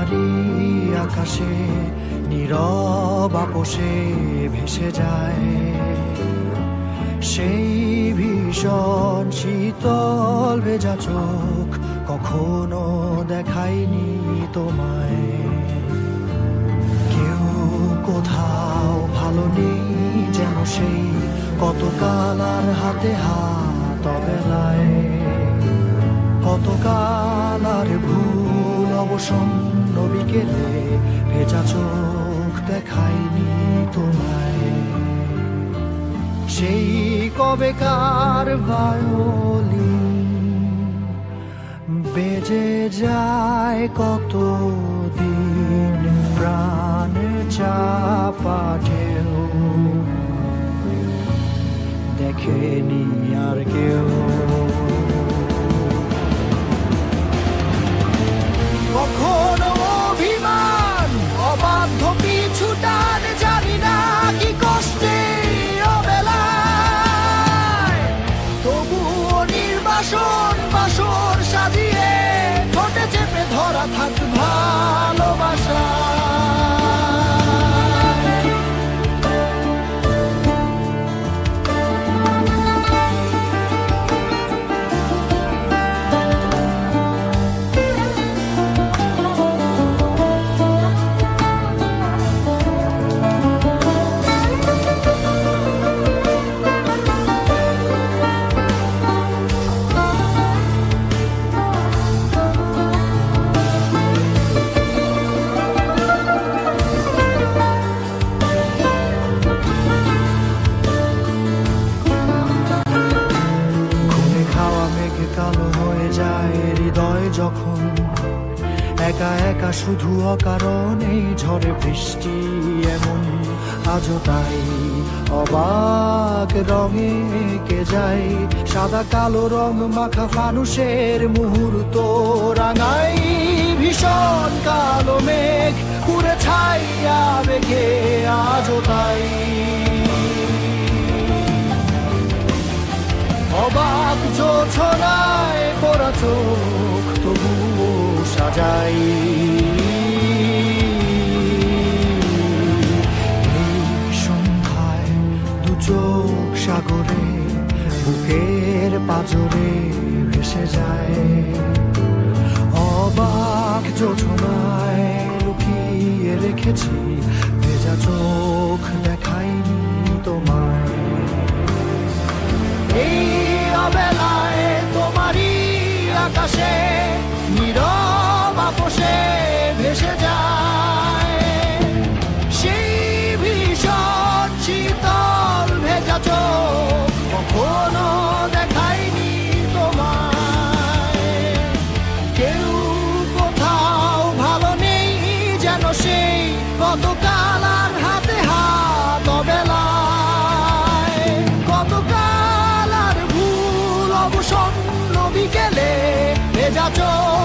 তোমারই আকাশে নীরব আপোষে ভেসে যায় সেই ভীষণ শীতল ভেজা চোখ, কখনো দেখায়নি তোমায়। কেউ কোথাও ভালো নেই যেন সেই কতকাল আর হাতে হাত অবেলায়, কতকাল আর ভুল অবসন্ন বিকেলে ভেজা চোখ দেখায়নি তোমায়। সেই কবেকার ভায়োলিন বেজে যায় কতদিন প্রাণে চাপা ঢেউ, দেখেনি আর কেউ। কখনো অভিমান অবাধ্য পিছু টান, জানি না কি কষ্টে অবেলায়, তবুও নির্বাসন বাসর সাজিয়ে ঠোঁটে চেপে ধরা থাক ভালোবাসা। কালো হয়ে যায় হৃদয় যখন, একা একা শুধু অকারণেই ঝড়ে বৃষ্টি এমন, আজও তাই অবাক রঙে কে যায় সাদা কালো রং মাখা ফানুষের মুহূর্ত রাঙাই। ভীষণ কালো মেঘ পুরে ছাইয়া বেঘে আজও তাই অবাক জোছনায় পড়া চোখ তবুও সাজাই। এই সন্ধ্যায় দু চোখ সাগরে বুকের পাজরে ভেসে যায়, অবাক জোছনায় লুকিয়ে রেখেছি ভেজা চোখ দেখাইনি তোমায়। এই অবেলায় তোমারই আকাশে নীরব আপোষে ভেসে যায় সেই ভীষণ শীতল ভেজা চোখ, কখনো দেখায়নি তোমায়। কেউ কোথাও ভালো নেই যেন সেই কতকাল আর হাতে হাত অবেলায়, কতকাল অবসন্ন বিকেলে ভেজা চোখ